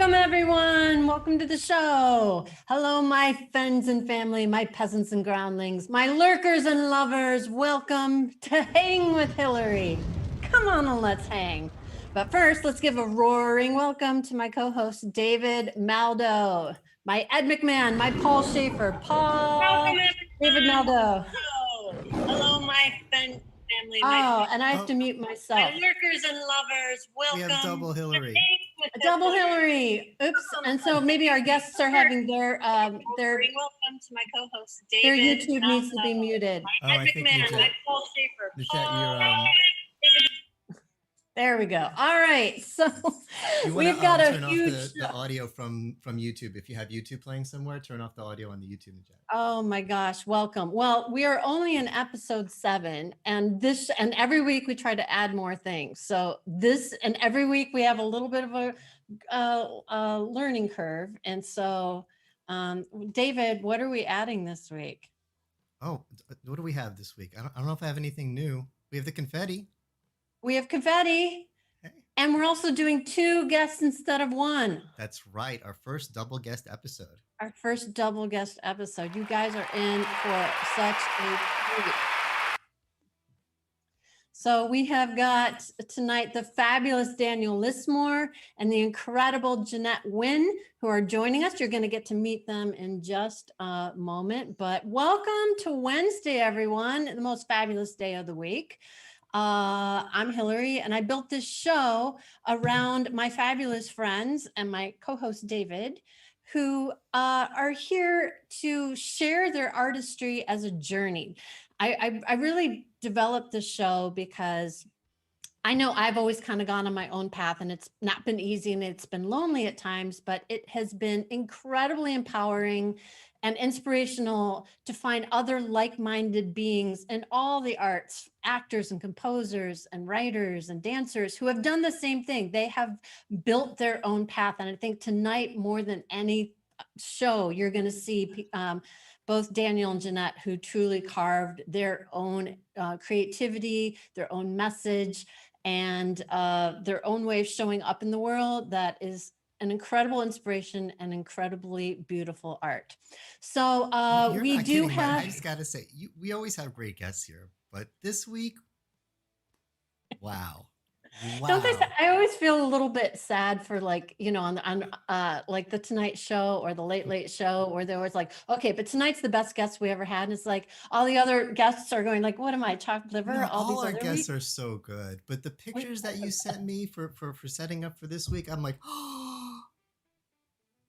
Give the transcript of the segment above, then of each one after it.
Welcome, everyone. Welcome to the show. Hello, my friends and family, my peasants and groundlings, my lurkers and lovers. Welcome to Hang with Hilari. Come on and let's hang. But first, let's give a roaring welcome to my co-host, David Maldo, my Ed McMahon, my Paul Schaefer. Paul, David Maldo. Hello, my friends. Family, and I have to mute myself. My lurkers and lovers, welcome. We have double Hilari. Double Hilari. Oops. And so maybe our guests are having their welcome to my co-host David. Their YouTube needs to be muted. I think Paul Schaefer. There we go. All right. So we've got a huge the audio from YouTube. If you have YouTube playing somewhere, turn off the audio on the YouTube chat. Oh my gosh, welcome. Well, we are only in episode 7, and every week we try to add more things. So every week we have a little bit of a learning curve. And so David, what are we adding this week? Oh, what do we have this week? I don't know if I have anything new. We have the confetti. We have confetti, and we're also doing 2 guests instead of 1. That's right. Our first double guest episode. Our first double guest episode. You guys are in for such a treat. So we have got tonight the fabulous Daniel Lismore and the incredible Jeanette Nguyen, who are joining us. You're going to get to meet them in just a moment. But welcome to Wednesday, everyone, the most fabulous day of the week. I'm Hilari, and I built this show around my fabulous friends and my co-host David, who are here to share their artistry as a journey. I really developed this show because I know I've always kind of gone on my own path, and it's not been easy and it's been lonely at times, but it has been incredibly empowering and inspirational to find other like-minded beings in all the arts, actors and composers and writers and dancers who have done the same thing. They have built their own path. And I think tonight, more than any show, you're going to see both Daniel and Jeanette, who truly carved their own creativity, their own message, and their own way of showing up in the world that is an incredible inspiration and incredibly beautiful art. So we do have. I just got to say, we always have great guests here, but this week, wow. Don't they? I always feel a little bit sad for, like, you know, on like the Tonight Show or the Late Late Show, where they're always like, okay, but tonight's the best guest we ever had, and it's like all the other guests are going like, what am I, chopped liver? No, all our guests are so good, but the pictures that you sent me for setting up for this week, I'm like, oh.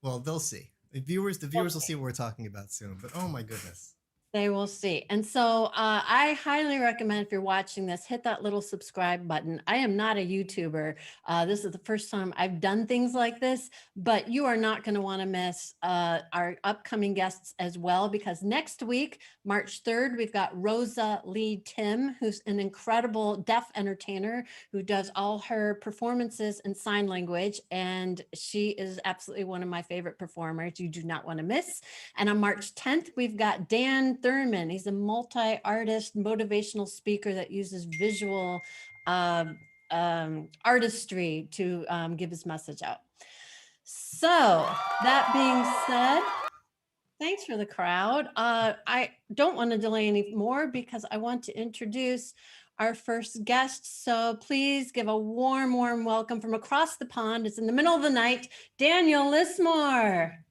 Well, they'll see. The viewers will see what we're talking about soon. But oh my goodness. They will see. And so I highly recommend, if you're watching this, hit that little subscribe button. I am not a YouTuber. This is the first time I've done things like this, but you are not going to want to miss our upcoming guests as well, because next week, March 3rd, we've got Rosa Lee Tim, who's an incredible deaf entertainer who does all her performances in sign language. And she is absolutely one of my favorite performers you do not want to miss. And on March 10th, we've got Dan Thurman. He's a multi-artist motivational speaker that uses visual artistry to give his message out. So that being said, thanks for the crowd. I don't want to delay any more because I want to introduce our first guest. So please give a warm, warm welcome from across the pond. It's in the middle of the night, Daniel Lismore.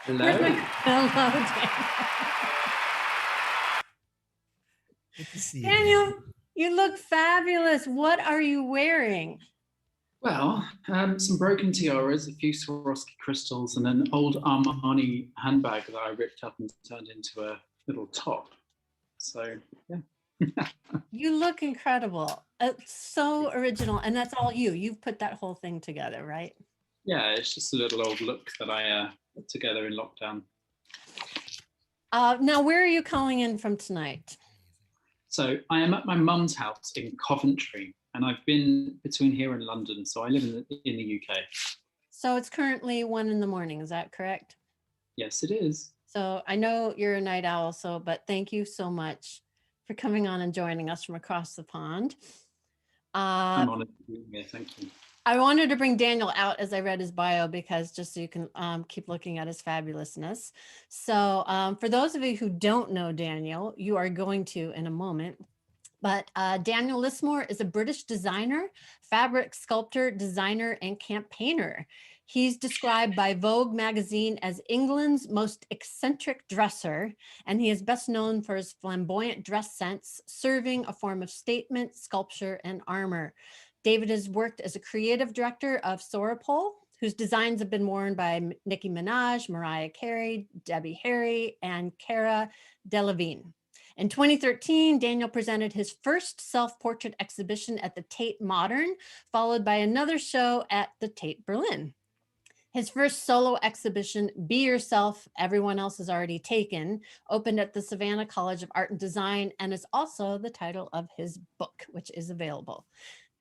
Hello. Hello, Good to see you. Daniel, you look fabulous. What are you wearing? Well, some broken tiaras, a few Swarovski crystals, and an old Armani handbag that I ripped up and turned into a little top. So, yeah. You look incredible. It's so original. And that's all you. You've put that whole thing together, right? Yeah, it's just a little old look that I put together in lockdown. Now, where are you calling in from tonight? So I am at my mum's house in Coventry, and I've been between here and London, so I live in the UK. So it's currently 1 a.m, is that correct? Yes, it is. So I know you're a night owl, but thank you so much for coming on and joining us from across the pond. I'm honored to be here, thank you. I wanted to bring Daniel out as I read his bio because just so you can keep looking at his fabulousness. So for those of you who don't know Daniel, you are going to in a moment. But Daniel Lismore is a British designer, fabric sculptor, designer, and campaigner. He's described by Vogue Magazine as England's most eccentric dresser, and he is best known for his flamboyant dress sense, serving a form of statement, sculpture, and armor. David has worked as a creative director of Sorapol, whose designs have been worn by Nicki Minaj, Mariah Carey, Harry and Cara Delevingne. In 2013, Daniel presented his first self-portrait exhibition at the Tate Modern, followed by another show at the Tate Britain. His first solo exhibition, Be Yourself, Everyone Else Is Already Taken, opened at the Savannah College of Art and Design and is also the title of his book, which is available.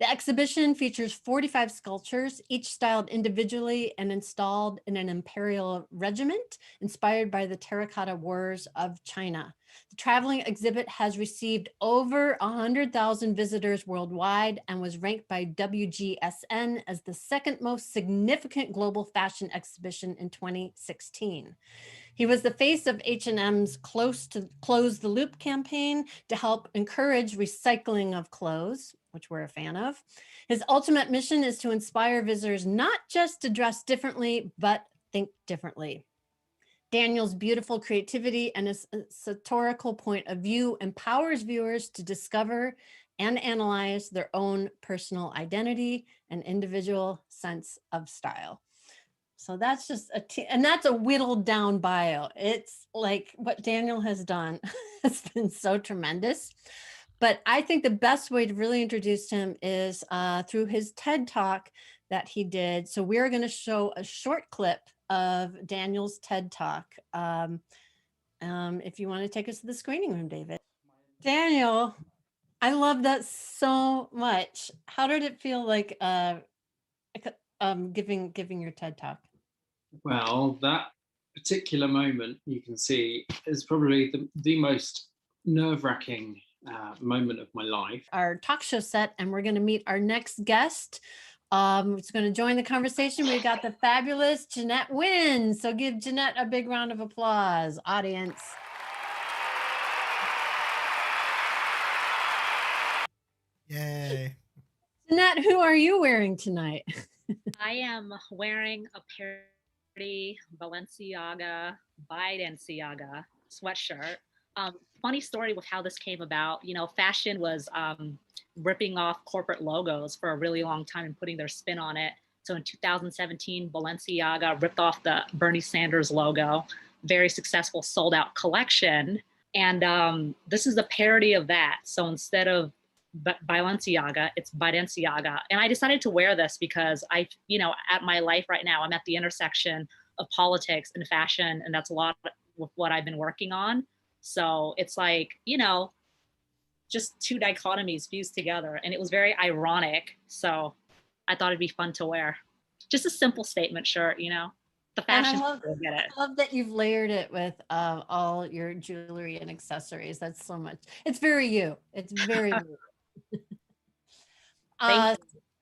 The exhibition features 45 sculptures, each styled individually and installed in an imperial regiment inspired by the Terracotta Warriors of China. The traveling exhibit has received over 100,000 visitors worldwide and was ranked by WGSN as the second most significant global fashion exhibition in 2016. He was the face of H&M's Close the Loop campaign to help encourage recycling of clothes, which we're a fan of. His ultimate mission is to inspire visitors not just to dress differently, but think differently. Daniel's beautiful creativity and his sartorial point of view empowers viewers to discover and analyze their own personal identity and individual sense of style. So that's just and that's a whittled down bio. It's like what Daniel has done has been so tremendous. But I think the best way to really introduce him is through his TED Talk that he did. So we're going to show a short clip of Daniel's TED Talk. If you want to take us to the screening room, David. Daniel, I love that so much. How did it feel like giving your TED Talk? Well, that particular moment you can see is probably the most nerve-wracking moment of my life. Our talk show set, and we're going to meet our next guest. It's going to join the conversation. We've got the fabulous Jeanette Nguyen. So give Jeanette a big round of applause, audience. Yay. Jeanette, who are you wearing tonight? I am wearing a pretty Balenciaga sweatshirt. Funny story with how this came about. You know, fashion was ripping off corporate logos for a really long time and putting their spin on it. So in 2017, Balenciaga ripped off the Bernie Sanders logo, very successful sold out collection. And this is a parody of that. So instead of Balenciaga, it's Bidenciaga. And I decided to wear this because at my life right now, I'm at the intersection of politics and fashion, and that's a lot with what I've been working on. So it's like, just two dichotomies fused together, and it was very ironic. So I thought it'd be fun to wear. Just a simple statement shirt, the fashion. I love that you've layered it with all your jewelry and accessories. That's so much. It's very you. It's very you.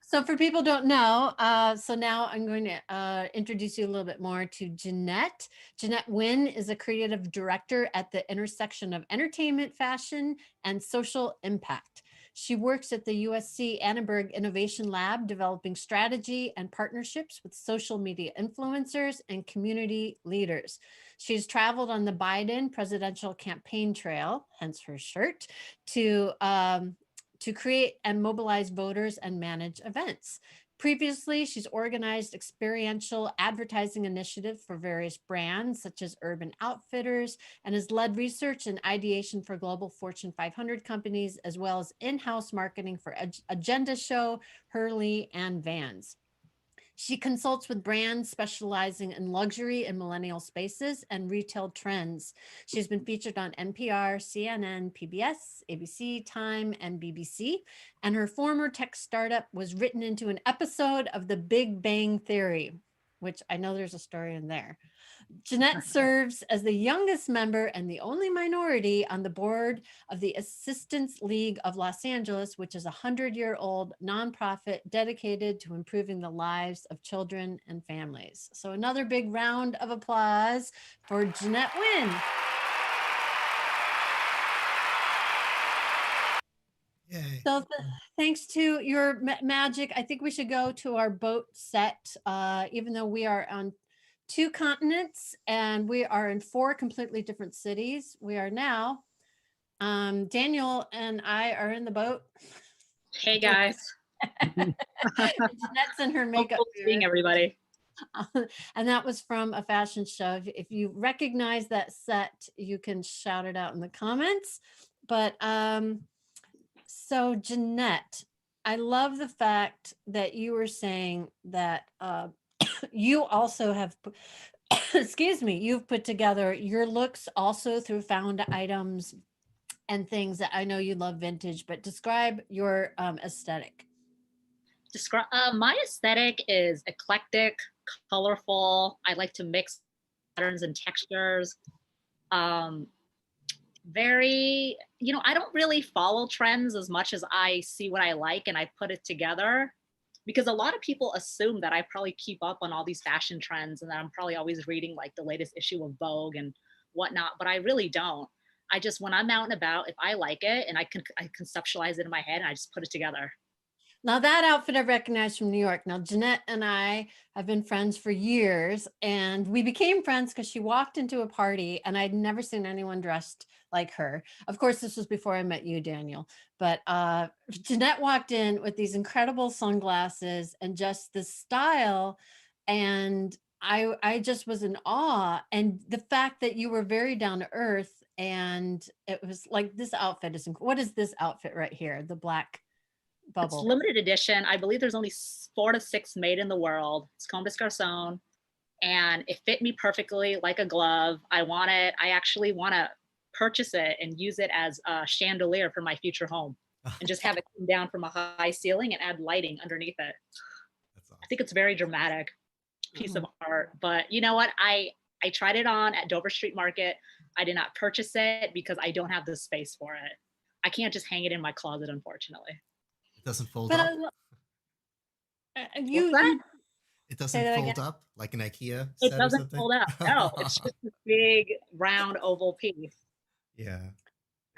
So for people who don't know, so now I'm going to introduce you a little bit more to Jeanette. Jeanette Nguyen is a creative director at the intersection of entertainment, fashion, and social impact. She works at the USC Annenberg Innovation Lab, developing strategy and partnerships with social media influencers and community leaders. She's traveled on the Biden presidential campaign trail, hence her shirt, to create and mobilize voters and manage events. Previously, she's organized experiential advertising initiatives for various brands such as Urban Outfitters, and has led research and ideation for global Fortune 500 companies, as well as in-house marketing for Agenda Show, Hurley, and Vans. She consults with brands specializing in luxury and millennial spaces and retail trends. She's been featured on NPR, CNN, PBS, ABC, Time, and BBC. And her former tech startup was written into an episode of The Big Bang Theory. which I know there's a story in there. Jeanette serves as the youngest member and the only minority on the board of the Assistance League of Los Angeles, which is a 100-year-old nonprofit dedicated to improving the lives of children and families. So another big round of applause for Jeanette Nguyen. Yay. So thanks to your magic, I think we should go to our boat set, even though we are on 2 continents and we are in 4 completely different cities. We are now, Daniel and I are in the boat. Hey guys. Jeanette's in her makeup. Seeing everybody. And that was from a fashion show. If you recognize that set, you can shout it out in the comments. But so Jeanette, I love the fact that you were saying that you also have, excuse me, you've put together your looks also through found items and things that I know you love vintage, but describe your aesthetic. My aesthetic is eclectic, colorful. I like to mix patterns and textures. Very, I don't really follow trends as much as I see what I like and I put it together, because a lot of people assume that I probably keep up on all these fashion trends and that I'm probably always reading like the latest issue of Vogue and whatnot, but I really don't. I just, when I'm out and about, if I like it and I conceptualize it in my head and I just put it together. Now that outfit I recognize from New York. Now Jeanette and I have been friends for years, and we became friends because she walked into a party and I'd never seen anyone dressed like her. Of course, this was before I met you, Daniel, but Jeanette walked in with these incredible sunglasses and just the style. And I just was in awe. And the fact that you were very down to earth, and it was like, this outfit is, what is this outfit right here? The black bubble. It's limited edition. I believe there's only 4 to 6 made in the world. It's Comme des Garçons, and it fit me perfectly like a glove. I want it. I actually want to purchase it and use it as a chandelier for my future home, and just have it come down from a high ceiling and add lighting underneath it. That's awesome. I think it's a very dramatic piece of art. But you know what? I tried it on at Dover Street Market. I did not purchase it because I don't have the space for it. I can't just hang it in my closet, unfortunately. It doesn't fold But up. It doesn't fold up like an IKEA set It doesn't or something? fold out. No, it's just a big round oval piece. Yeah. And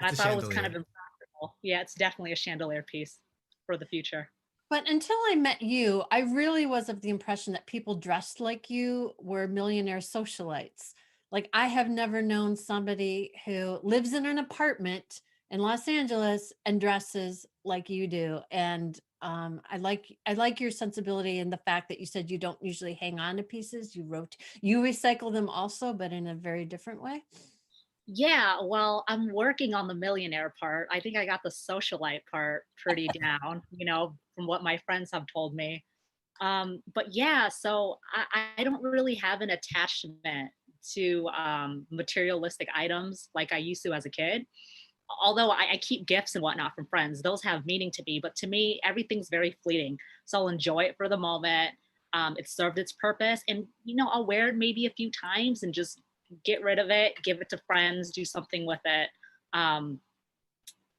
I It's a thought it was kind of chandelier. impractical. Yeah, it's definitely a chandelier piece for the future. But until I met you, I really was of the impression that people dressed like you were millionaire socialites. Like, I have never known somebody who lives in an apartment in Los Angeles and dresses like you do. And I like your sensibility and the fact that you said you don't usually hang on to pieces. You recycle them also, but in a very different way. Yeah, well, I'm working on the millionaire part. I think I got the socialite part pretty down, from what my friends have told me. But yeah, so I don't really have an attachment to materialistic items like I used to as a kid. Although I keep gifts and whatnot from friends, those have meaning to me. But to me, everything's very fleeting. So I'll enjoy it for the moment. It served its purpose. And, I'll wear it maybe a few times and just get rid of it, give it to friends, do something with it.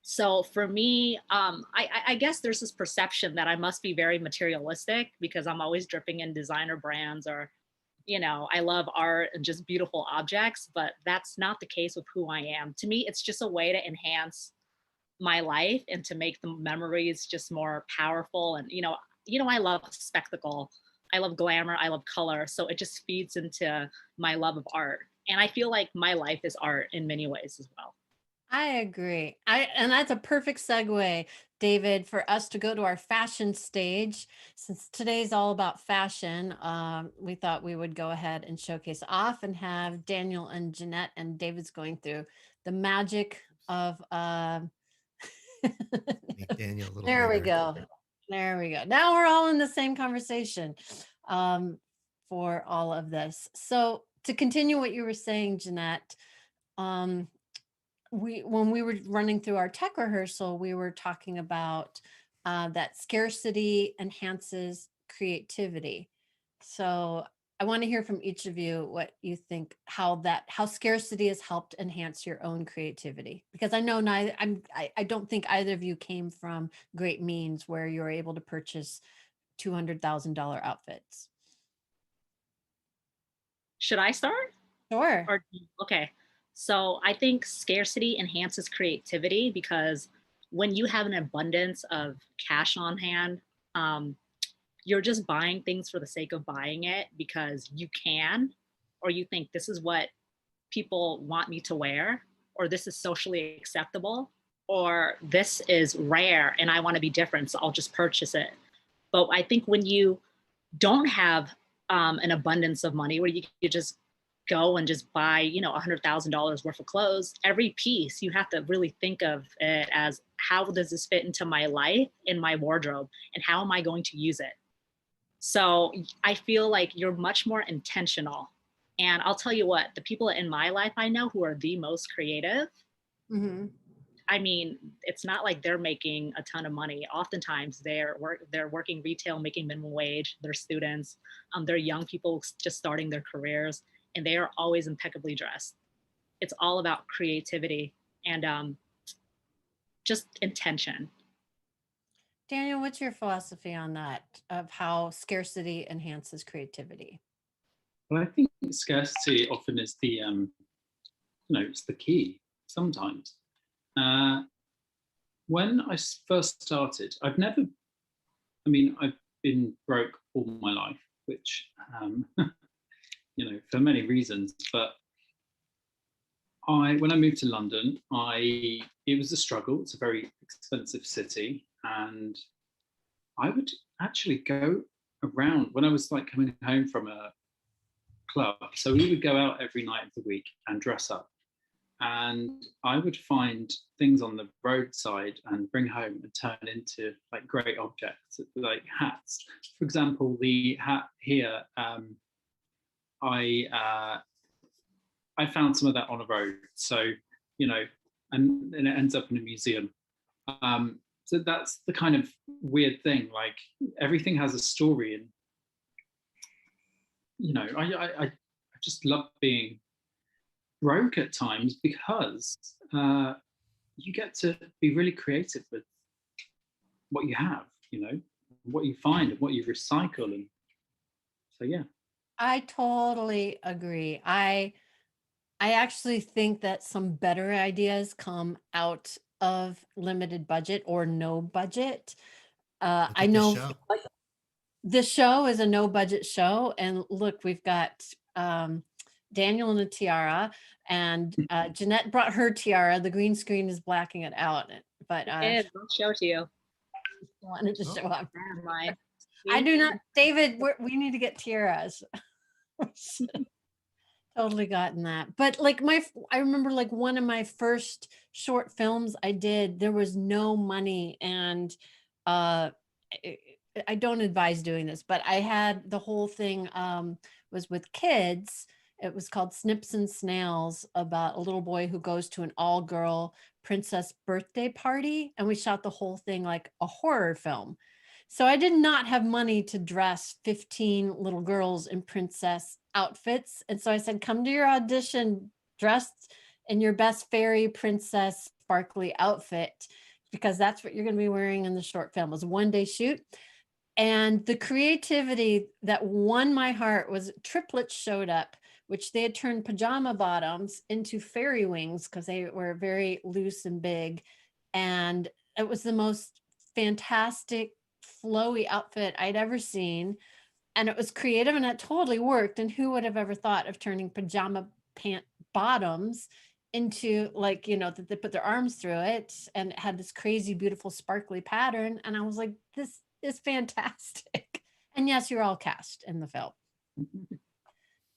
So for me, I guess there's this perception that I must be very materialistic because I'm always dripping in designer brands or, I love art and just beautiful objects, but that's not the case with who I am. To me, it's just a way to enhance my life and to make the memories just more powerful. And, I love spectacle. I love glamour. I love color. So it just feeds into my love of art. And I feel like my life is art in many ways as well. I agree. And that's a perfect segue, David, for us to go to our fashion stage. Since today's all about fashion, we thought we would go ahead and showcase off and have Daniel and Jeanette, and David's going through the magic of Make Daniel a little there we bigger. go. There we go. Now we're all in the same conversation for all of this. So to continue what you were saying, Jeanette, when we were running through our tech rehearsal, we were talking about that scarcity enhances creativity. So I want to hear from each of you what you think, how scarcity has helped enhance your own creativity. Because I know I don't think either of you came from great means where you're able to purchase $200,000 outfits. Should I start? Sure. Okay. So I think scarcity enhances creativity because when you have an abundance of cash on hand, you're just buying things for the sake of buying it because you can, or you think this is what people want me to wear, or this is socially acceptable, or this is rare and I want to be different, so I'll just purchase it. But I think when you don't have an abundance of money where you just go and just buy, $100,000 worth of clothes, every piece you have to really think of it as, how does this fit into my life, in my wardrobe, and how am I going to use it? So I feel like you're much more intentional. And I'll tell you what, the people in my life I know who are the most creative, Mm-hmm. I mean, it's not like they're making a ton of money. Oftentimes they're working retail, making minimum wage, they're students, they're young people just starting their careers, and they are always impeccably dressed. It's all about creativity and just intention. Daniel, what's your philosophy on that, of how scarcity enhances creativity? Well, I think scarcity often is the, it's the key sometimes. When I first started, I've been broke all my life, which, for many reasons, but when I moved to London, it was a struggle. It's a very expensive city. And I would actually go around when I was like coming home from a club. So we would go out every night of the week and dress up. And I would find things on the roadside and bring home and turn into like great objects, like hats. For example, the hat here, I found some of that on a road. So, and it ends up in a museum. So that's the kind of weird thing. Like everything has a story, and I just love being broke at times because you get to be really creative with what you have, what you find and what you recycle, and so yeah. I totally agree. I actually think that some better ideas come out of limited budget or no budget. Look I at the know show. this show is a no budget show, and look, we've got Daniel in a tiara, and Jeanette brought her tiara. The green screen is blacking it out, but I'll show it to you. wanted to show up. Mine. I do not, David. We need to get tiaras. Totally gotten that. But like I remember like one of my first short films I did, there was no money, and I don't advise doing this, but I had the whole thing was with kids. It was called Snips and Snails, about a little boy who goes to an all-girl princess birthday party, and we shot the whole thing like a horror film. So I did not have money to dress 15 little girls in princess outfits. And so I said, come to your audition dressed in your best fairy princess sparkly outfit, because that's what you're going to be wearing in the short film. It was a one-day shoot. And the creativity that won my heart was triplets showed up, which they had turned pajama bottoms into fairy wings because they were very loose and big. And it was the most fantastic flowy outfit I'd ever seen, and it was creative and it totally worked. And who would have ever thought of turning pajama pant bottoms into, like, that they put their arms through it, and it had this crazy beautiful sparkly pattern, and I was like, this is fantastic. And yes, you're all cast in the film,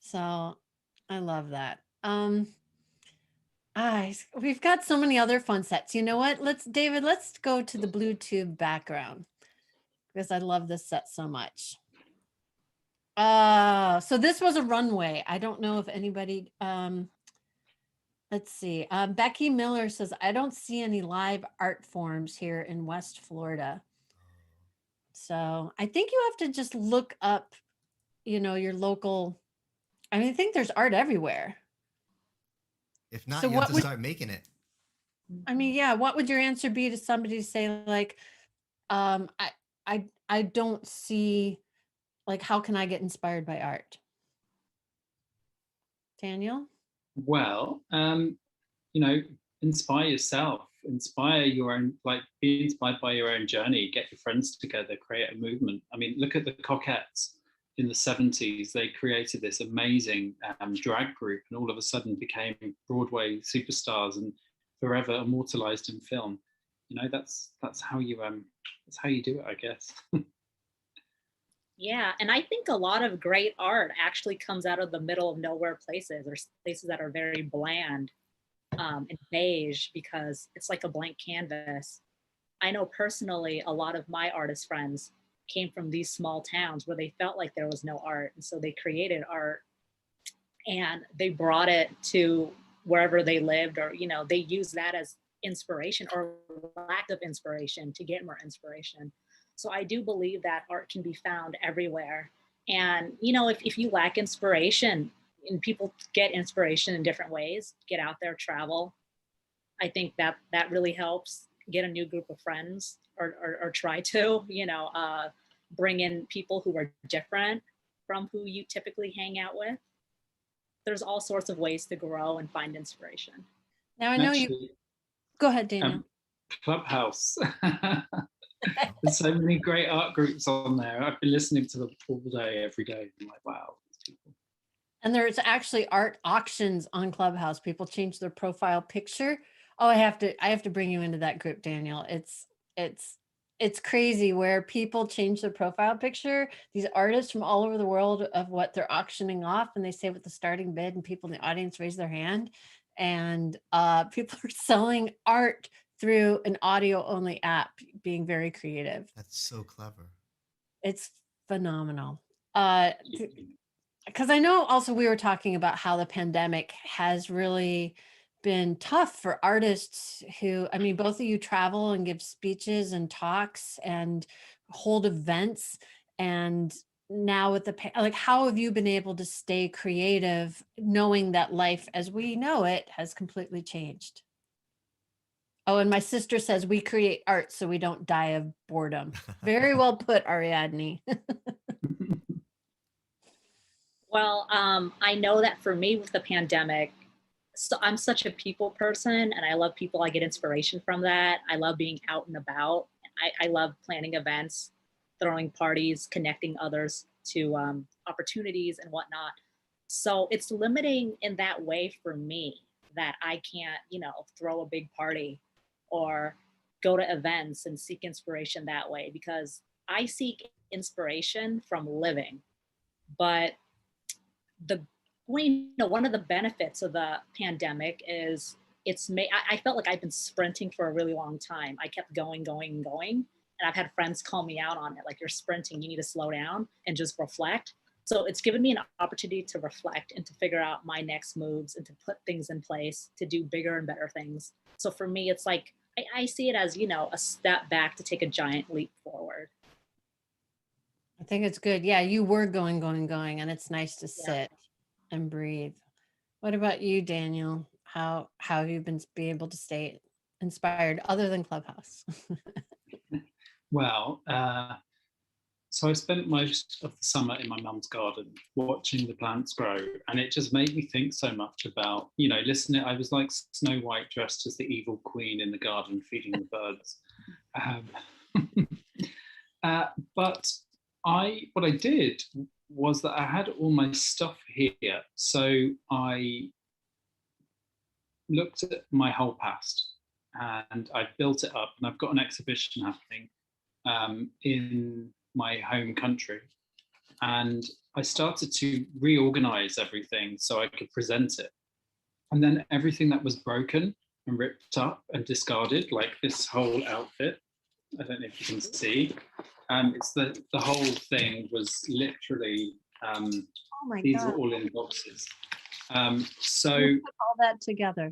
so I love that. We've got so many other fun sets. You know what, David, let's go to the blue tube background, because I love this set so much. So this was a runway. I don't know if anybody, let's see. Becky Miller says, I don't see any live art forms here in West Florida. So I think you have to just look up your local, I mean, I think there's art everywhere. If not, So you have what to would, start making it. I mean, yeah, what would your answer be to somebody to say like, um, I, I don't see, like, how can I get inspired by art? Daniel? Well, inspire yourself, inspire your own, like be inspired by your own journey, get your friends together, create a movement. I mean, look at the Cockettes in the 70s. They created this amazing drag group and all of a sudden became Broadway superstars and forever immortalized in film. That's how you do it, I guess. Yeah, and I think a lot of great art actually comes out of the middle of nowhere places, or places that are very bland and beige, because it's like a blank canvas. I know personally a lot of my artist friends came from these small towns where they felt like there was no art, and so they created art and they brought it to wherever they lived, or they used that as inspiration or lack of inspiration to get more inspiration. So I do believe that art can be found everywhere. And if you lack inspiration, and people get inspiration in different ways, get out there, travel. I think that really helps. Get a new group of friends, or try to bring in people who are different from who you typically hang out with. There's all sorts of ways to grow and find inspiration. Now I know you. Go ahead, Daniel. Clubhouse. There's so many great art groups on there. I've been listening to them all day, every day. I'm like, wow, these people. And there's actually art auctions on Clubhouse. People change their profile picture. Oh, I have to bring you into that group, Daniel. It's crazy where people change their profile picture. These artists from all over the world of what they're auctioning off, and they say what the starting bid, and people in the audience raise their hand, and people are selling art through an audio only app, being very creative. That's so clever. It's phenomenal. Because I know also we were talking about how the pandemic has really been tough for artists who, I mean, both of you travel and give speeches and talks and hold events. And now with like, how have you been able to stay creative knowing that life as we know it has completely changed? Oh, and my sister says we create art so we don't die of boredom. Very well put, Ariadne. Well, I know that for me with the pandemic, so I'm such a people person and I love people. I get inspiration from that. I love being out and about. I love planning events, throwing parties, connecting others to opportunities and whatnot. So it's limiting in that way for me that I can't, throw a big party or go to events and seek inspiration that way, because I seek inspiration from living. But one of the benefits of the pandemic is I felt like I've been sprinting for a really long time. I kept going, and I've had friends call me out on it. Like, you're sprinting, you need to slow down and just reflect. So it's given me an opportunity to reflect and to figure out my next moves and to put things in place to do bigger and better things. So for me, it's like, I see it as, a step back to take a giant leap forward. I think it's good. Yeah, you were going, and it's nice to sit and breathe. What about you, Daniel? How have you been able to stay inspired other than Clubhouse? Well, so I spent most of the summer in my mum's garden watching the plants grow, and it just made me think so much about, listening. I was like Snow White dressed as the evil queen in the garden feeding the birds. But what I did was that I had all my stuff here. So I looked at my whole past and I built it up, and I've got an exhibition happening in my home country. And I started to reorganize everything so I could present it. And then everything that was broken and ripped up and discarded, like this whole outfit, I don't know if you can see, it's the whole thing was literally, these God. are all in boxes. So you put all that together.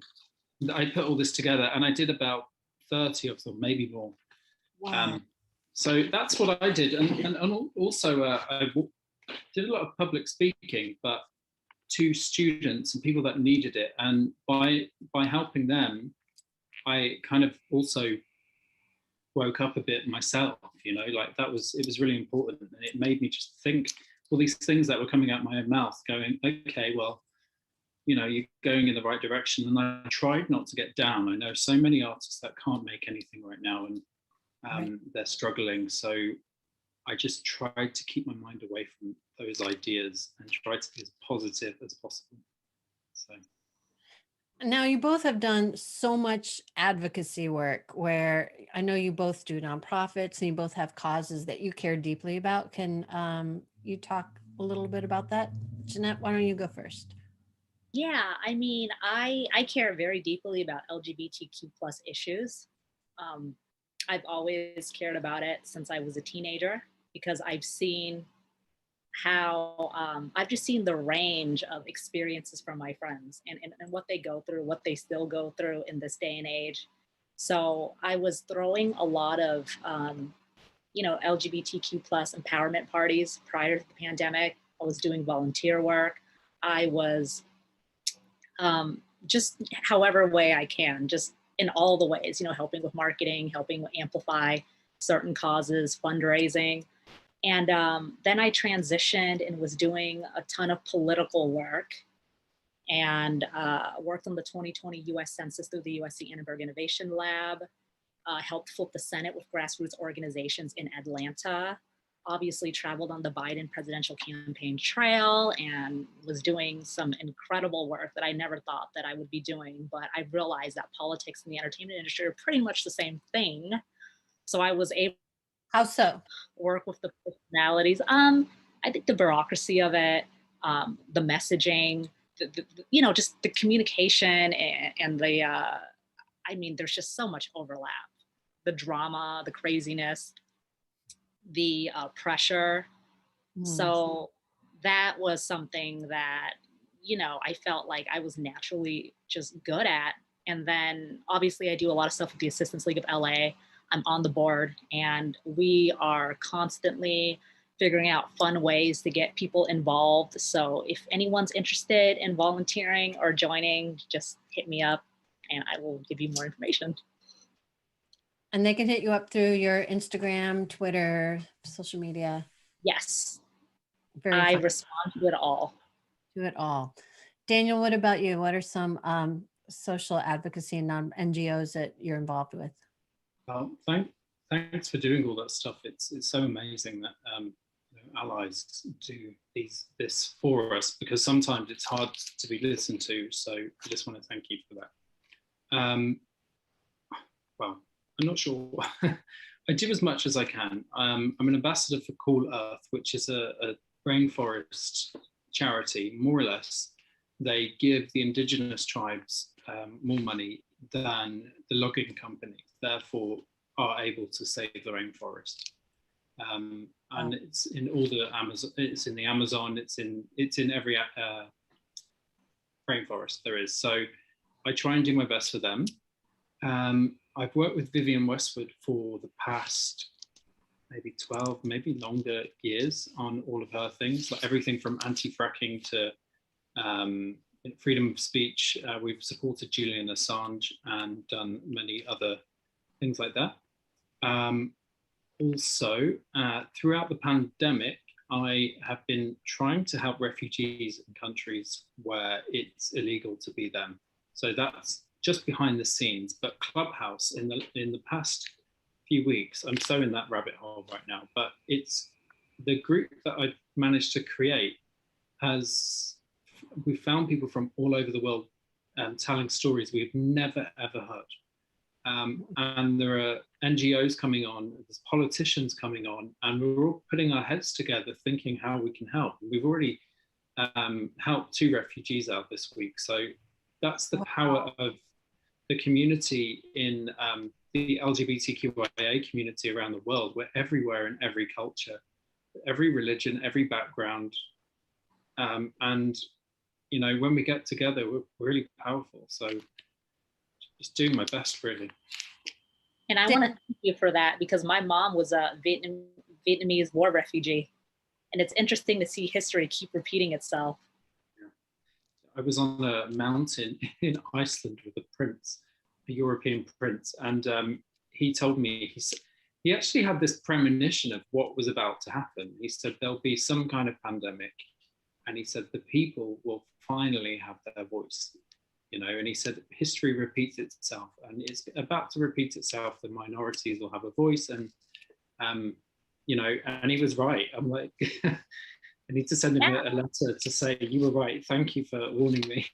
I put all this together, and I did about 30 of them, maybe more. Wow. So that's what I did, and also did a lot of public speaking, but to students and people that needed it. And by helping them, I kind of also woke up a bit myself, you know, like it was really important. And it made me just think all these things that were coming out my own mouth going, okay, well, you know, you're going in the right direction. And I tried not to get down. I know so many artists that can't make anything right now, and they're struggling. So I just tried to keep my mind away from those ideas and try to be as positive as possible. So. Now, you both have done so much advocacy work where I know you both do nonprofits and you both have causes that you care deeply about. Can you talk a little bit about that? Jeanette, why don't you go first? Yeah, I mean, I care very deeply about LGBTQ plus issues. I've always cared about it since I was a teenager because I've seen how I've just seen the range of experiences from my friends and what they go through, what they still go through in this day and age. So I was throwing a lot of, LGBTQ plus empowerment parties prior to the pandemic. I was doing volunteer work. I was just however way I can, just in all the ways, helping with marketing, helping amplify certain causes, fundraising. And then I transitioned and was doing a ton of political work and worked on the 2020 US Census through the USC Annenberg Innovation Lab, helped flip the Senate with grassroots organizations in Atlanta, obviously traveled on the Biden presidential campaign trail and was doing some incredible work that I never thought that I would be doing. But I realized that politics and the entertainment industry are pretty much the same thing. So I was able How so? work with the personalities. I think the bureaucracy of it, the messaging, just the communication and the, there's just so much overlap. The drama, the craziness, the pressure. So that was something that, I felt like I was naturally just good at. And then obviously I do a lot of stuff with the Assistance League of LA. I'm on the board and we are constantly figuring out fun ways to get people involved. So if anyone's interested in volunteering or joining, just hit me up and I will give you more information. And they can hit you up through your Instagram, Twitter, social media. Yes. I respond to it all. Do it all. Daniel, what about you? What are some social advocacy and NGOs that you're involved with? Thanks for doing all that stuff. It's so amazing that allies do this for us, because sometimes it's hard to be listened to. So I just want to thank you for that. Well, I'm not sure. I do as much as I can. I'm an ambassador for Cool Earth, which is a rainforest charity, more or less. They give the indigenous tribes more money than the logging companies, therefore are able to save the rainforest. And it's in all the Amazon, it's in the Amazon, it's in every rainforest there is. So I try and do my best for them. I've worked with Vivienne Westwood for the past maybe 12, maybe longer years on all of her things, like everything from anti-fracking to freedom of speech. We've supported Julian Assange and done many other things like that. Also, throughout the pandemic, I have been trying to help refugees in countries where it's illegal to be them. So that's just behind the scenes, but Clubhouse in the past few weeks, I'm so in that rabbit hole right now, but it's the group that I've managed to create we found people from all over the world telling stories we've never ever heard. And there are NGOs coming on, there's politicians coming on, and we're all putting our heads together thinking how we can help. We've already helped 2 refugees out this week. So that's the power of the community in the LGBTQIA community around the world. We're everywhere in every culture, every religion, every background. And, when we get together, we're really powerful. So just doing my best, really. And I want to thank you for that, because my mom was a Vietnamese war refugee. And it's interesting to see history keep repeating itself. I was on a mountain in Iceland with a prince, a European prince, and he told me, he actually had this premonition of what was about to happen. He said there'll be some kind of pandemic, and he said the people will finally have their voice, you know, and he said history repeats itself, and it's about to repeat itself. The minorities will have a voice, and you know, and he was right. I'm like, I need to send him a letter to say, you were right. Thank you for warning me.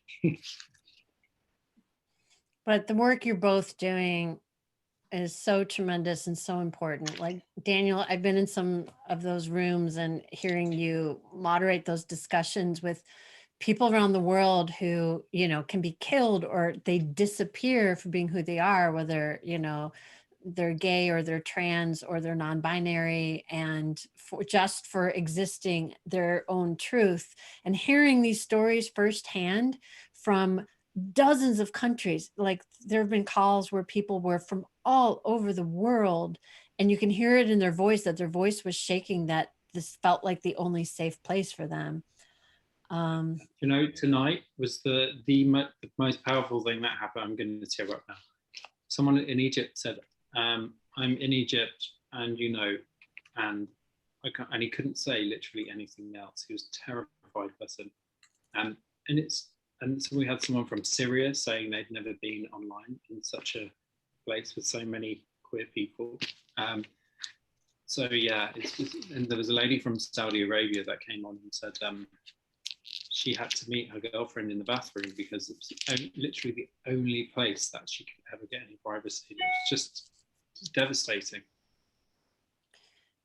But the work you're both doing is so tremendous and so important. Like Daniel, I've been in some of those rooms and hearing you moderate those discussions with people around the world who, you know, can be killed or they disappear for being who they are, whether, you know, they're gay or they're trans or they're non-binary, and just for existing their own truth. And hearing these stories firsthand from dozens of countries, like there have been calls where people were from all over the world, and you can hear it in their voice, that their voice was shaking, that this felt like the only safe place for them. You know, tonight was the most powerful thing that happened. I'm going to tear up now. Someone in Egypt said, I'm in Egypt, and you know, and he couldn't say literally anything else. He was a terrified person, and so we had someone from Syria saying they'd never been online in such a place with so many queer people. So yeah, and there was a lady from Saudi Arabia that came on and said she had to meet her girlfriend in the bathroom because it was literally the only place that she could ever get any privacy. It was just devastating.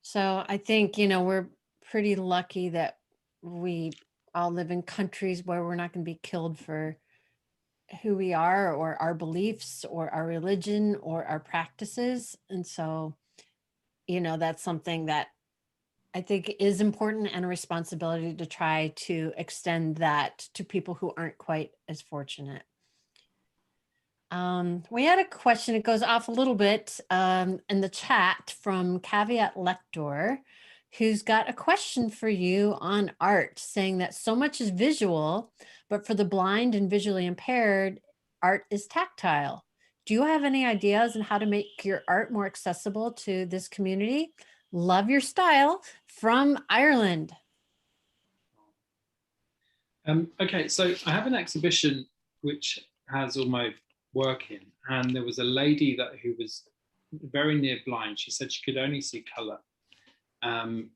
So I think, you know, we're pretty lucky that we all live in countries where we're not going to be killed for who we are or our beliefs or our religion or our practices. And so, you know, that's something that I think is important, and a responsibility to try to extend that to people who aren't quite as fortunate. We had a question, it goes off a little bit in the chat from Caveat Lector, who's got a question for you on art, saying that so much is visual, but for the blind and visually impaired, art is tactile. Do you have any ideas on how to make your art more accessible to this community? Love your style, from Ireland. Okay, so I have an exhibition which has all my work in, and there was a lady who was very near blind. She said she could only see color, and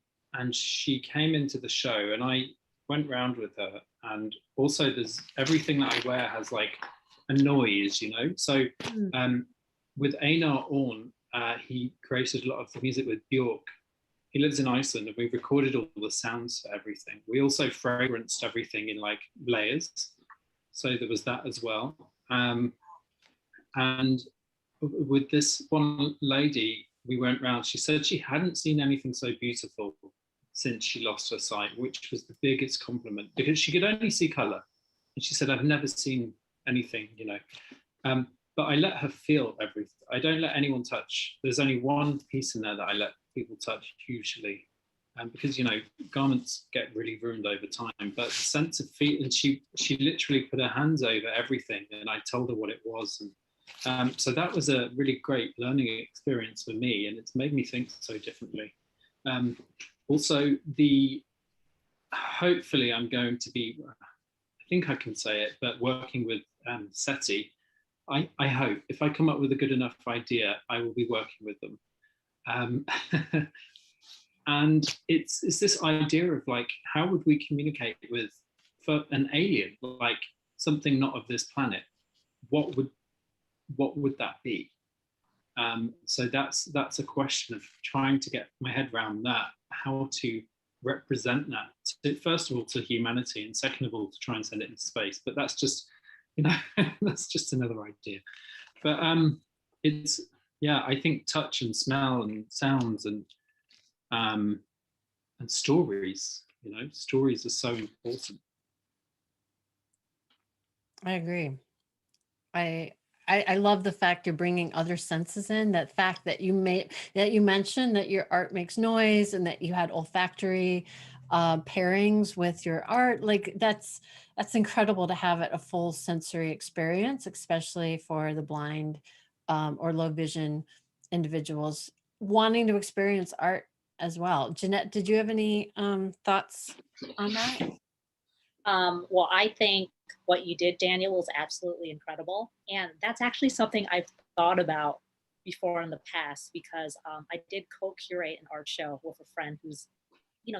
she came into the show, and I went round with her. And also, there's everything that I wear has like a noise, you know. So with Einar Orn, he created a lot of the music with Björk. He lives in Iceland, and we recorded all the sounds for everything. We also fragranced everything in like layers. So there was that as well. And with this one lady, we went round, she said she hadn't seen anything so beautiful since she lost her sight, which was the biggest compliment, because she could only see color. And she said, I've never seen anything, you know. But I let her feel everything. I don't let anyone touch. There's only one piece in there that I let people touch usually, because, you know, garments get really ruined over time. But the sense of feel, and she literally put her hands over everything, and I told her what it was. And so that was a really great learning experience for me, and it's made me think so differently. Also, hopefully I'm going to be, I think I can say it, but working with SETI. I hope if I come up with a good enough idea, I will be working with them. And it's this idea of like, how would we communicate with an alien, like something not of this planet? What would that be? So that's a question of trying to get my head around that, how to represent that, first of all to humanity, and second of all to try and send it into space. But that's just, you know, that's just another idea. But it's, yeah, I think touch and smell and sounds and stories, you know, stories are so important. I agree. I love the fact you're bringing other senses in. That fact that you mentioned that your art makes noise and that you had olfactory pairings with your art. Like that's incredible to have it a full sensory experience, especially for the blind or low vision individuals wanting to experience art as well. Jeanette, did you have any thoughts on that? Well, I think what you did, Daniel, was absolutely incredible. And that's actually something I've thought about before in the past, because I did co-curate an art show with a friend who's,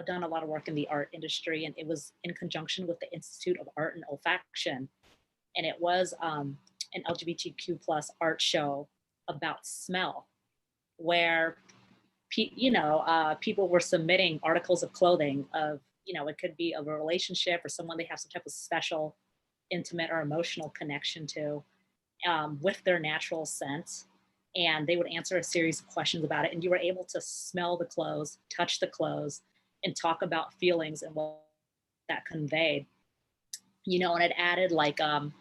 done a lot of work in the art industry. And it was in conjunction with the Institute of Art and Olfaction. And it was an LGBTQ plus art show about smell, where people were submitting articles of clothing of, it could be of a relationship or someone they have some type of special, intimate or emotional connection to, with their natural scent. And they would answer a series of questions about it. And you were able to smell the clothes, touch the clothes, and talk about feelings and what that conveyed. And it added like an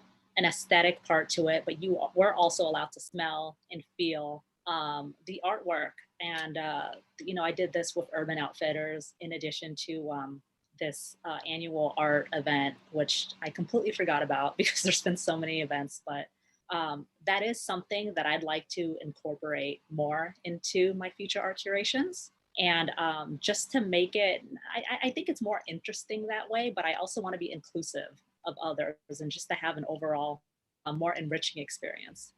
aesthetic part to it, but you were also allowed to smell and feel the artwork. And, I did this with Urban Outfitters in addition to this annual art event, which I completely forgot about because there's been so many events, but that is something that I'd like to incorporate more into my future art curations. And just to make it, I think it's more interesting that way, but I also want to be inclusive of others and just to have an overall more enriching experience.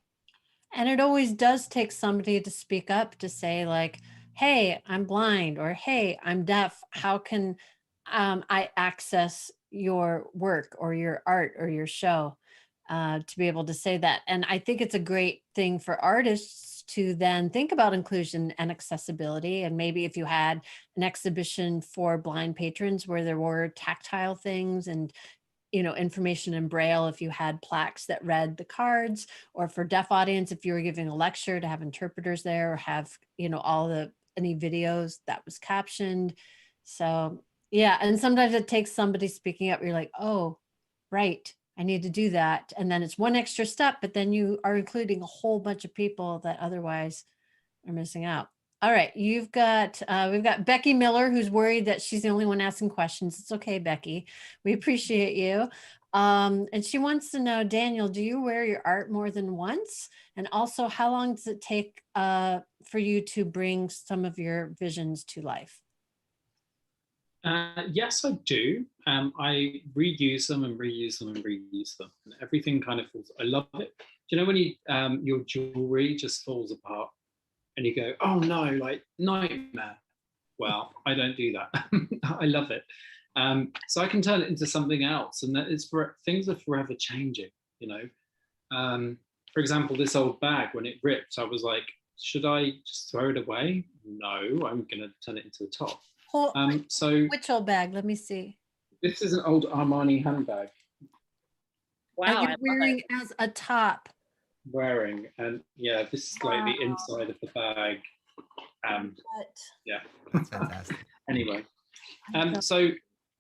And it always does take somebody to speak up to say like, hey, I'm blind, or hey, I'm deaf. How can I access your work or your art or your show, to be able to say that. And I think it's a great thing for artists to then think about inclusion and accessibility. And maybe if you had an exhibition for blind patrons where there were tactile things and information in Braille, if you had plaques that read the cards, or for deaf audience, if you were giving a lecture, to have interpreters there, or have, any videos that was captioned. So yeah. And sometimes it takes somebody speaking up. You're like, oh, right, I need to do that. And then it's one extra step, but then you are including a whole bunch of people that otherwise are missing out. All right, we've got Becky Miller, who's worried that she's the only one asking questions. It's okay, Becky. We appreciate you. And she wants to know, Daniel, do you wear your art more than once? And also, how long does it take for you to bring some of your visions to life? Yes, I do. I reuse them and reuse them and reuse them. And everything kind of falls. I love it. Do you know when your jewelry just falls apart and you go, oh no, like nightmare? Well, I don't do that. I love it. So I can turn it into something else, and that is things are forever changing. For example, this old bag, when it ripped, I was like, should I just throw it away? No, I'm going to turn it into a top. So which old bag? Let me see. This is an old Armani handbag. Wow. You're wearing as a top. Wearing, and yeah, this is like the inside of the bag. Yeah, That's fantastic. Anyway, so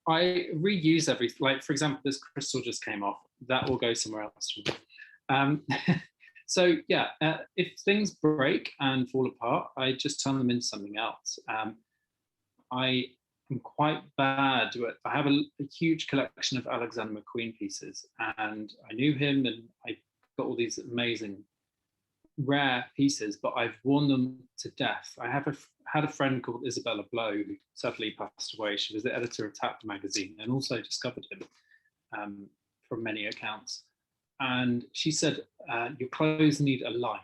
I reuse everything. Like, for example, this crystal just came off. That will go somewhere else. So yeah, if things break and fall apart, I just turn them into something else. I am quite bad at, I have a huge collection of Alexander McQueen pieces, and I knew him, and I got all these amazing rare pieces, but I've worn them to death. I had a friend called Isabella Blow, who sadly passed away. She was the editor of Tate Magazine and also discovered him from many accounts. And she said, your clothes need a life.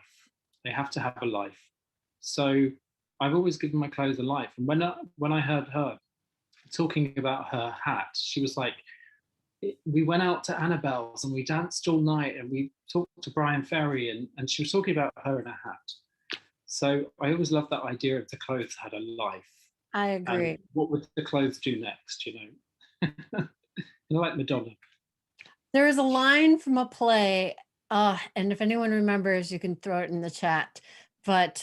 They have to have a life. So I've always given my clothes a life. And when I heard her talking about her hat, she was like, we went out to Annabelle's and we danced all night and we talked to Brian Ferry, and she was talking about her in a hat. So I always loved that idea of the clothes had a life. I agree. And what would the clothes do next, like Madonna. There is a line from a play, and if anyone remembers, you can throw it in the chat. But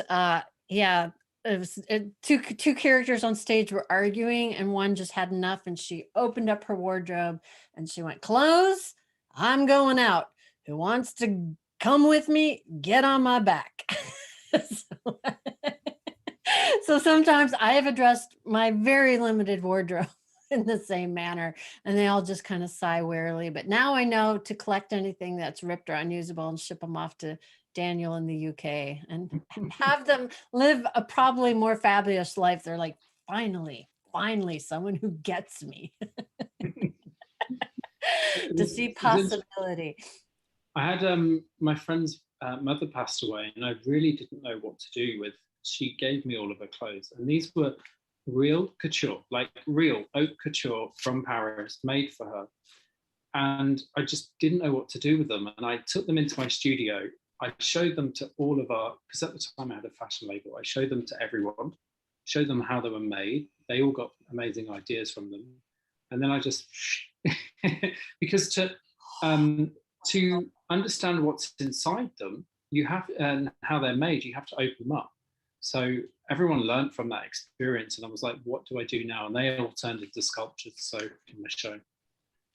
yeah, it was two characters on stage were arguing, and one just had enough, and she opened up her wardrobe and she went, clothes, I'm going out. Who wants to come with me? Get on my back. So sometimes I have addressed my very limited wardrobe in the same manner. And they all just kind of sigh wearily. But now I know to collect anything that's ripped or unusable and ship them off to Daniel in the UK and have them live a probably more fabulous life. They're like, finally someone who gets me. To see possibility. I had my friend's mother passed away, and I really didn't know what to do with. She gave me all of her clothes, and these were real couture, like real haute couture from Paris, made for her. And I just didn't know what to do with them. And I took them into my studio. I showed them to all of our, because at the time I had a fashion label. I showed them to everyone, showed them how they were made. They all got amazing ideas from them. And then I just, because to understand what's inside them, you have, and how they're made, you have to open them up. So everyone learned from that experience, and I was like, what do I do now? And they all turned into sculptures, so in the show,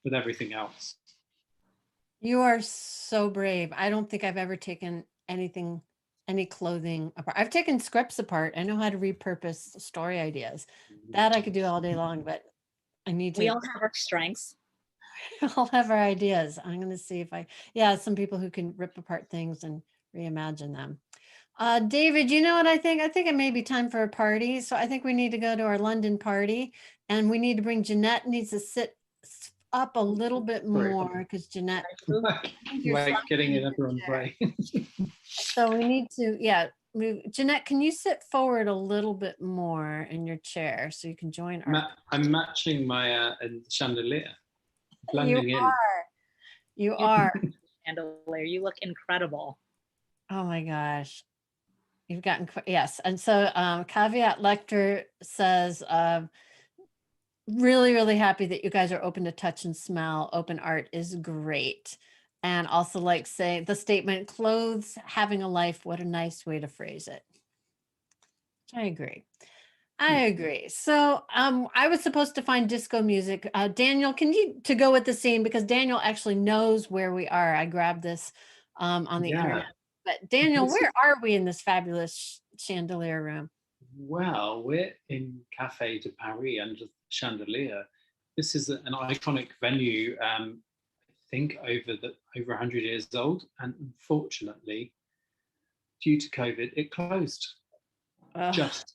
with everything else. You are so brave. I don't think I've ever taken anything, any clothing apart. I've taken scripts apart. I know how to repurpose story ideas. That I could do all day long, but I need to. We all have our strengths. I'll have our ideas. I'm going to see if some people who can rip apart things and reimagine them. David, you know what I think? I think it may be time for a party. So I think we need to go to our London party, and we need to bring Jeanette needs to sit up a little bit more because Jeanette. Like getting in everyone's way. So we need to, move. Jeanette, can you sit forward a little bit more in your chair so you can join our. I'm matching my chandelier. Blending in. You are. Chandelier, you look incredible. Oh my gosh. You've gotten, yes. And so Caveat Lecter says, really, really happy that you guys are open to touch and smell. Open art is great. And also like say the statement, clothes having a life, what a nice way to phrase it. I agree. So I was supposed to find disco music. Daniel, can you to go with the scene because Daniel actually knows where we are. I grabbed this on the internet. But Daniel, where are we in this fabulous chandelier room? Well, we're in Café de Paris under the chandelier. This is an iconic venue, I think over 100 years old. And unfortunately, due to COVID, it closed. Just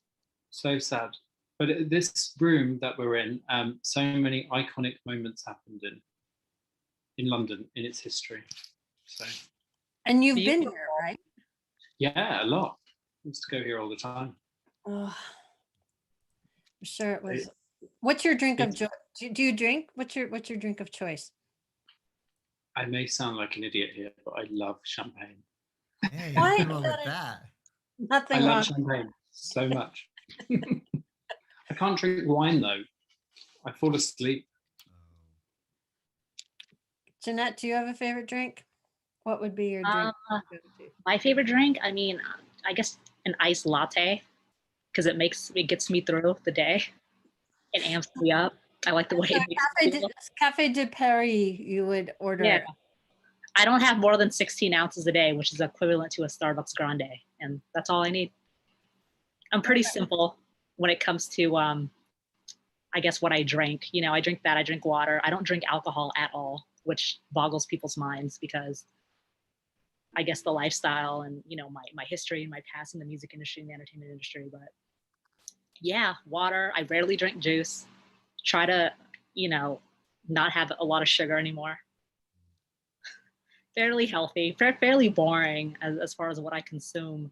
so sad. But this room that we're in, so many iconic moments happened in London in its history. So. And you've been here, right? Yeah, a lot. I used to go here all the time. Oh, I'm sure it was. What's your drink of choice? Do you drink? What's your drink of choice? I may sound like an idiot here, but I love champagne. Hey, nothing wrong with that. Nothing I wrong. love champagne so much. I can't drink wine though. I fall asleep. Jeanette, do you have a favorite drink? What would be your drink? My favorite drink, I mean, I guess an iced latte because it gets me through the day. It amps me up. I like the way it makes me feel. Café de Paris, you would order. Yeah. I don't have more than 16 ounces a day, which is equivalent to a Starbucks Grande, and that's all I need. I'm pretty simple when it comes to, I guess, what I drink. You know, I drink water. I don't drink alcohol at all, which boggles people's minds because I guess the lifestyle and, you know, my history and my past in the music industry and the entertainment industry. But yeah, water. I rarely drink juice. Try to, you know, not have a lot of sugar anymore. Fairly healthy, fairly boring as far as what I consume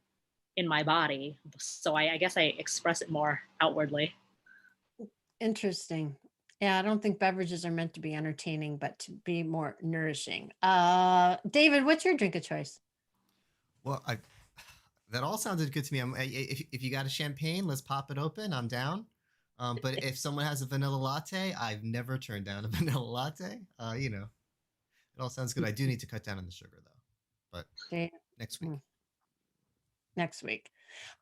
in my body. So I guess I express it more outwardly. Interesting. Yeah, I don't think beverages are meant to be entertaining, but to be more nourishing. David, what's your drink of choice? Well, that all sounded good to me. If you got a champagne, let's pop it open. I'm down. But if someone has a vanilla latte, I've never turned down a vanilla latte. You know, it all sounds good. I do need to cut down on the sugar though. But next week. Next week.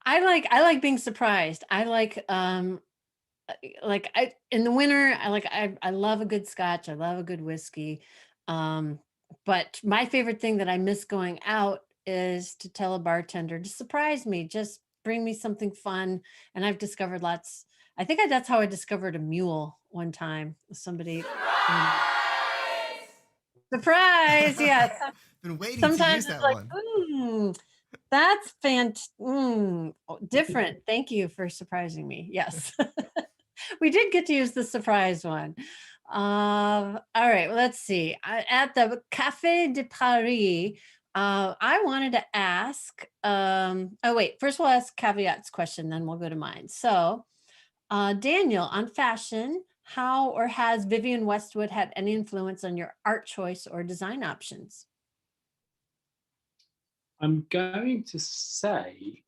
I like being surprised. I like in the winter, I love a good scotch. I love a good whiskey. But my favorite thing that I miss going out is to tell a bartender to surprise me, just bring me something fun. And I've discovered lots I think that's how I discovered a mule one time. Somebody surprise, yes. Been waiting to Sometimes use it's that like, one. that's different. Thank you for surprising me. Yes. We did get to use the surprise one. All right, well, let's see. At the Café de Paris, I wanted to ask, oh wait, first we'll ask Caveat's question, then we'll go to mine. So Daniel, on fashion, how or has Vivienne Westwood had any influence on your art choice or design options? I'm going to say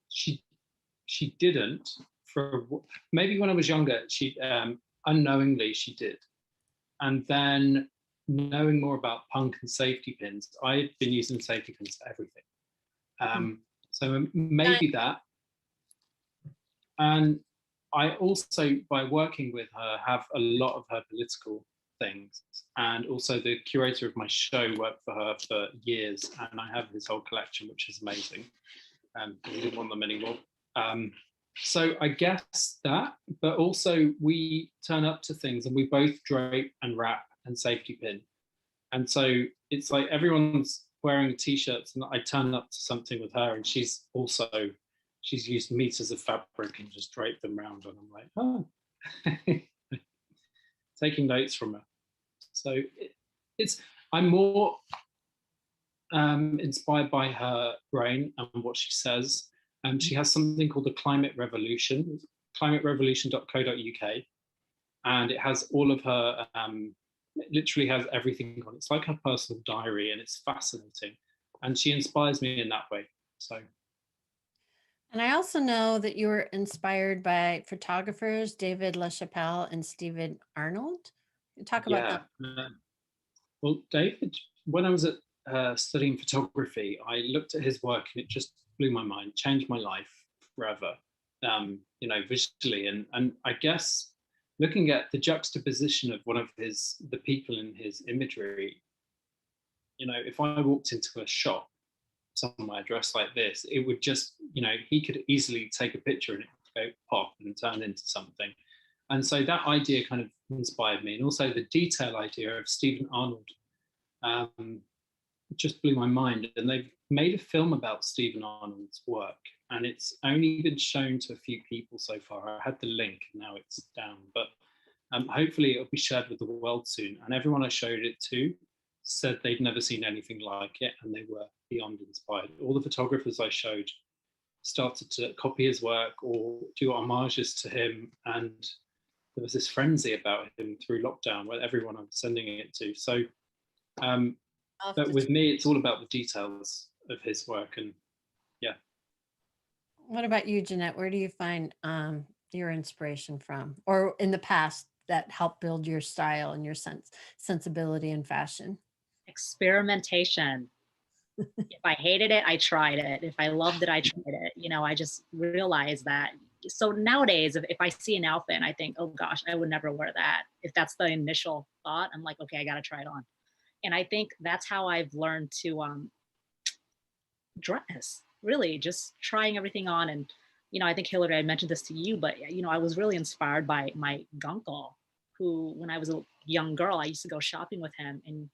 she didn't. For maybe when I was younger, she unknowingly she did, and then knowing more about punk and safety pins, I had been using safety pins for everything. So maybe that, and I also, by working with her, have a lot of her political things, and also the curator of my show worked for her for years, and I have his whole collection, which is amazing. We didn't want them anymore. So I guess that, but also we turn up to things and we both drape and wrap and safety pin. And so it's like everyone's wearing t-shirts and I turn up to something with her and she's used meters of fabric and just draped them around and I'm like, oh, taking notes from her. So I'm more inspired by her brain and what she says. She has something called the Climate Revolution, climaterevolution.co.uk, and it has all of her, it literally has everything on it. It's like her personal diary and it's fascinating. And she inspires me in that way, so. And I also know that you were inspired by photographers, David LaChapelle and Stephen Arnold. Talk about that. Well, David, when I was studying photography, I looked at his work and it just blew my mind, changed my life forever, visually. And I guess looking at the juxtaposition of one of the people in his imagery, if I walked into a shop somewhere dressed like this, it would just, he could easily take a picture and it would go pop and turn into something. And so that idea kind of inspired me. And also the detail idea of Stephen Arnold just blew my mind. And they've made a film about Stephen Arnold's work, and it's only been shown to a few people so far. I had the link, and now it's down, but hopefully it'll be shared with the world soon. And everyone I showed it to said they'd never seen anything like it, and they were beyond inspired. All the photographers I showed started to copy his work or do homages to him, and there was this frenzy about him through lockdown where everyone I was sending it to. So but with me, it's all about the details of his work, and yeah. What about you, Jeanette? Where do you find your inspiration from, or in the past that helped build your style and your sensibility in fashion? Experimentation. If I hated it, I tried it. If I loved it, I tried it. I just realized that. So nowadays, if I see an outfit and I think, oh gosh, I would never wear that. If that's the initial thought, I'm like, okay, I got to try it on. And I think that's how I've learned to dress, really just trying everything on. And, I think Hilary, I mentioned this to you, but, I was really inspired by my gunkle, who, when I was a young girl, I used to go shopping with him. And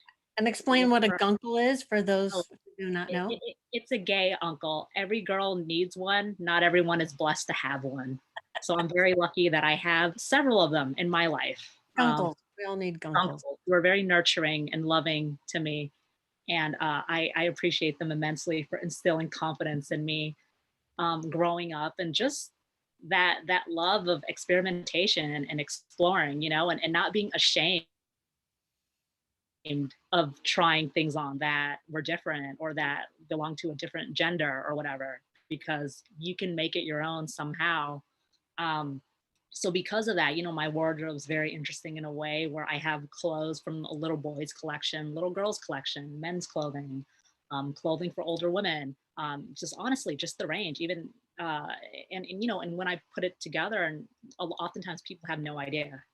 explain what a gunkle is for those who do not know. It's a gay uncle. Every girl needs one. Not everyone is blessed to have one. So I'm very lucky that I have several of them in my life. Gunkles. We all need gunkles. Who are very nurturing and loving to me. And I appreciate them immensely for instilling confidence in me growing up, and just that love of experimentation and exploring, and not being ashamed of trying things on that were different or that belong to a different gender or whatever, because you can make it your own somehow. So because of that, my wardrobe is very interesting in a way where I have clothes from a little boys collection, little girls collection, men's clothing, clothing for older women, just honestly, just the range, even, and when I put it together, and oftentimes people have no idea.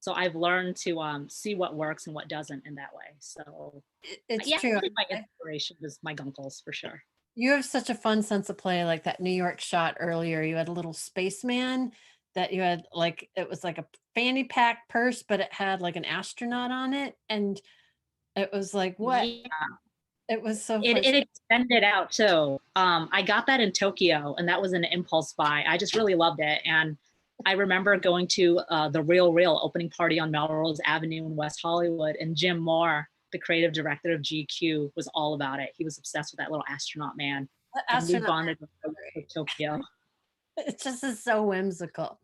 So I've learned to see what works and what doesn't in that way. So it's yeah, true. my inspiration is my gunkles for sure. You have such a fun sense of play, like that New York shot earlier. You had a little spaceman that you had like it was like a fanny pack purse, but it had like an astronaut on it. And it was like, what? Yeah, It was so it, fun. it extended out too. I got that in Tokyo, and that was an impulse buy. I just really loved it. And I remember going to the Real opening party on Melrose Avenue in West Hollywood, and Jim Moore, the creative director of GQ, was all about it. He was obsessed with that little astronaut man. And we bonded with Tokyo. It just is so whimsical.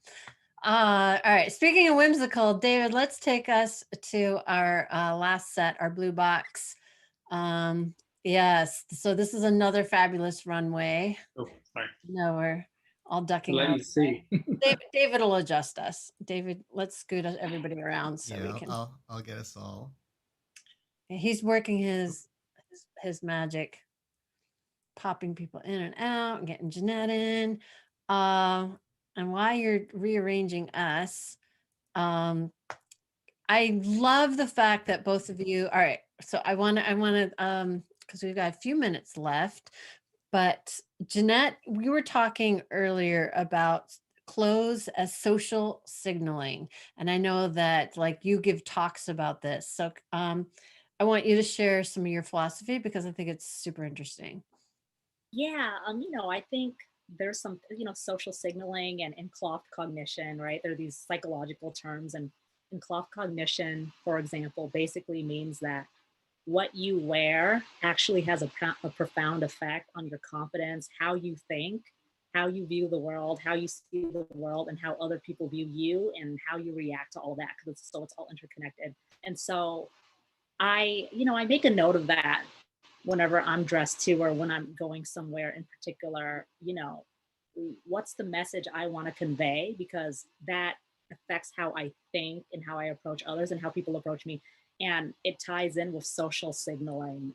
All right. Speaking of whimsical, David, let's take us to our last set, our blue box. Yes. So this is another fabulous runway. Oh, sorry. No, we're all ducking Let out. you see. David will adjust us. David, let's scoot everybody around so we can. I'll get us all. He's working his magic, popping people in and out, and getting Jeanette in. And while you're rearranging us, I love the fact that both of you. All right, so I want to, because we've got a few minutes left. But Jeanette, we were talking earlier about clothes as social signaling, and I know that like you give talks about this. So I want you to share some of your philosophy because I think it's super interesting. Yeah, I think there's some, social signaling and cloth cognition, right? There are these psychological terms, and cloth cognition, for example, basically means that what you wear actually has a profound effect on your confidence, how you think, how you view the world, how you see the world, and how other people view you, and how you react to all that, because it's all interconnected. And so I make a note of that whenever I'm dressed too, or when I'm going somewhere in particular, what's the message I want to convey, because that affects how I think and how I approach others and how people approach me. And it ties in with social signaling.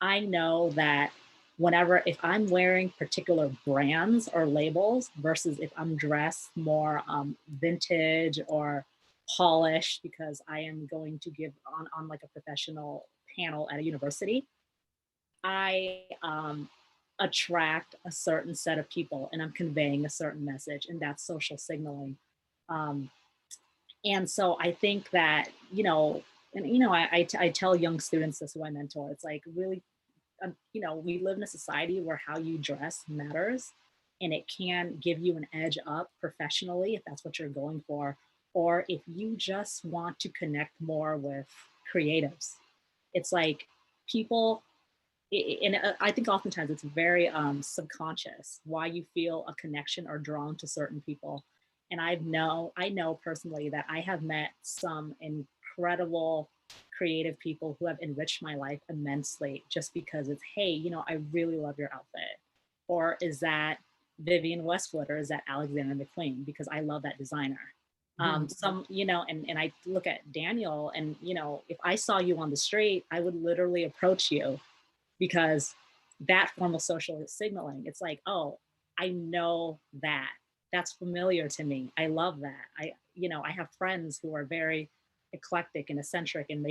I know that if I'm wearing particular brands or labels versus if I'm dressed more vintage or polished, because I am going to give on like a professional panel at a university, I attract a certain set of people, and I'm conveying a certain message, and that's social signaling. And so I think that, I tell young students this, who I mentor, it's like really, we live in a society where how you dress matters, and it can give you an edge up professionally if that's what you're going for, or if you just want to connect more with creatives. It's like people, and I think oftentimes it's very subconscious why you feel a connection or drawn to certain people. And I know personally that I have met some incredible creative people who have enriched my life immensely, just because it's, hey, I really love your outfit. Or is that Vivienne Westwood, or is that Alexander McQueen? Because I love that designer. And I look at Daniel, and, if I saw you on the street, I would literally approach you, because that form of social signaling, it's like, oh, I know that. That's familiar to me. I love that. I have friends who are very eclectic and eccentric and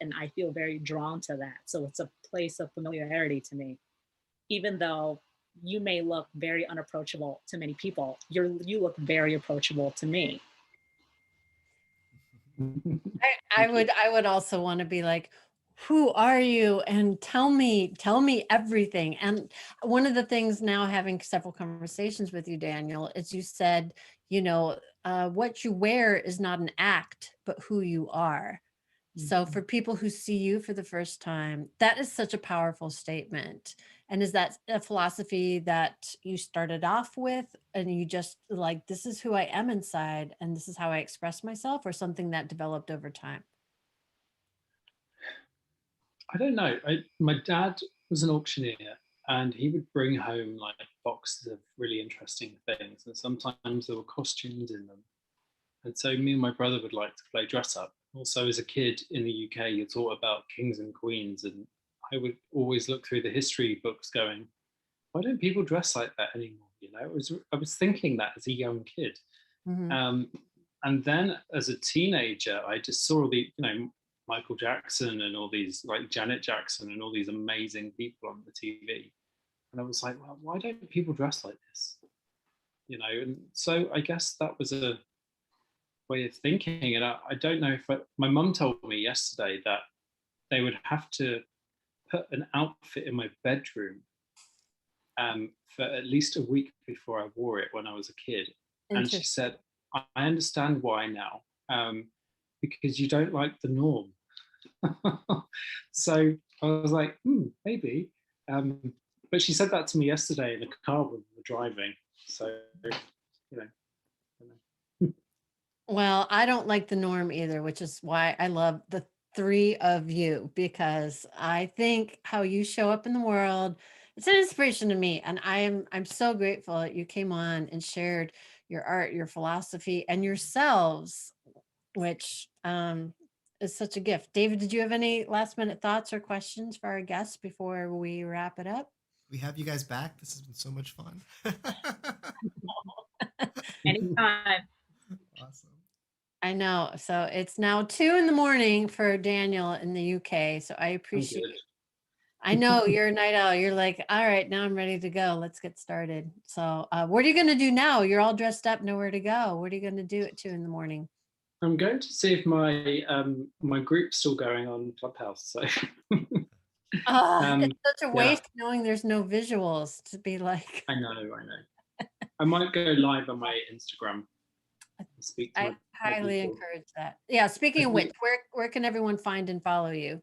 and I feel very drawn to that. So it's a place of familiarity to me. Even though you may look very unapproachable to many people, you look very approachable to me. I would also want to be like, who are you? And tell me everything. And one of the things now, having several conversations with you, Daniel, is you said, what you wear is not an act, but who you are. So for people who see you for the first time, that is such a powerful statement. And is that a philosophy that you started off with, and you just like, this is who I am inside, and this is how I express myself, or something that developed over time? I don't know. My dad was an auctioneer, and he would bring home like boxes of really interesting things, and sometimes there were costumes in them. And so me and my brother would like to play dress up. Also, as a kid in the UK, you taught about kings and queens, and I would always look through the history books going, why don't people dress like that anymore? I was thinking that as a young kid. Mm-hmm. And then as a teenager, I just saw Michael Jackson and all these, like Janet Jackson and all these amazing people on the TV. And I was like, well, why don't people dress like this? You know, and so I guess that was a way of thinking. And I don't know if my mum told me yesterday that they would have to put an outfit in my bedroom for at least a week before I wore it when I was a kid. And she said, I understand why now, because you don't like the norm. So I was like, maybe. But she said that to me yesterday in the car when we were driving. So, you know. Well, I don't like the norm either, which is why I love the three of you, because I think how you show up in the world, it's an inspiration to me. And I'm so grateful that you came on and shared your art, your philosophy, and yourselves, which is such a gift. David, did you have any last minute thoughts or questions for our guests before we wrap it up? We have you guys back. This has been so much fun. Anytime. Awesome. I know. So it's now 2 a.m. for Daniel in the UK. So I appreciate it. I know you're a night owl. You're like, all right, now I'm ready to go. Let's get started. So what are you going to do now? You're all dressed up, nowhere to go. What are you going to do at 2 a.m? I'm going to see if my my group's still going on Clubhouse. So it's such a waste knowing there's no visuals to be like. I know. I might go live on my Instagram. Speak to I highly encourage that. Yeah. Speaking of which, where can everyone find and follow you?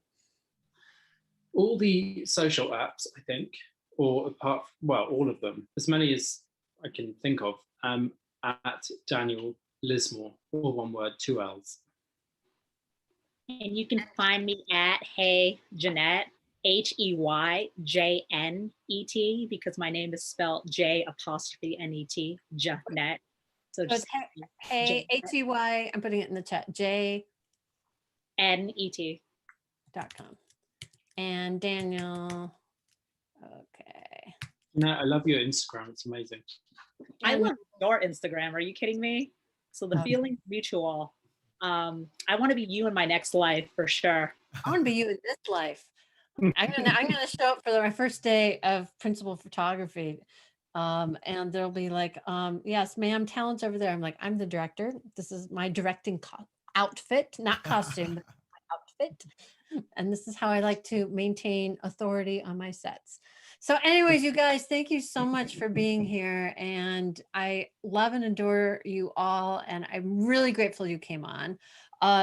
All the social apps, I think, or all of them, as many as I can think of, at Daniel Lismore, all one word, 2 L's. And you can find me at Hey Jeanette, HEYJNET, because my name is spelled J''NET, Jeanette. So it's Hey, HEY, I'm putting it in the chat, JNET.com. And Daniel, okay. No, I love your Instagram. It's amazing. I love your Instagram. Are you kidding me? So the feeling's mutual. I want to be you in my next life for sure. I want to be you in this life. I'm gonna show up for my first day of principal photography. And there'll be like, yes, ma'am, talent's over there. I'm like, I'm the director. This is my directing outfit, not costume, but my outfit. And this is how I like to maintain authority on my sets. So anyways, you guys, thank you so much for being here. And I love and adore you all. And I'm really grateful you came on.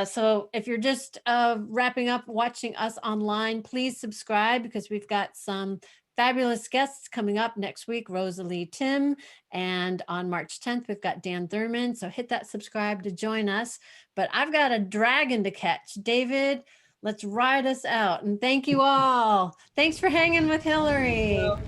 So if you're just wrapping up watching us online, please subscribe, because we've got some fabulous guests coming up next week, Rosalie Tim, and on March 10th, we've got Dan Thurman. So hit that subscribe to join us. But I've got a dragon to catch. David, let's ride us out. And thank you all. Thanks for hanging with Hilari.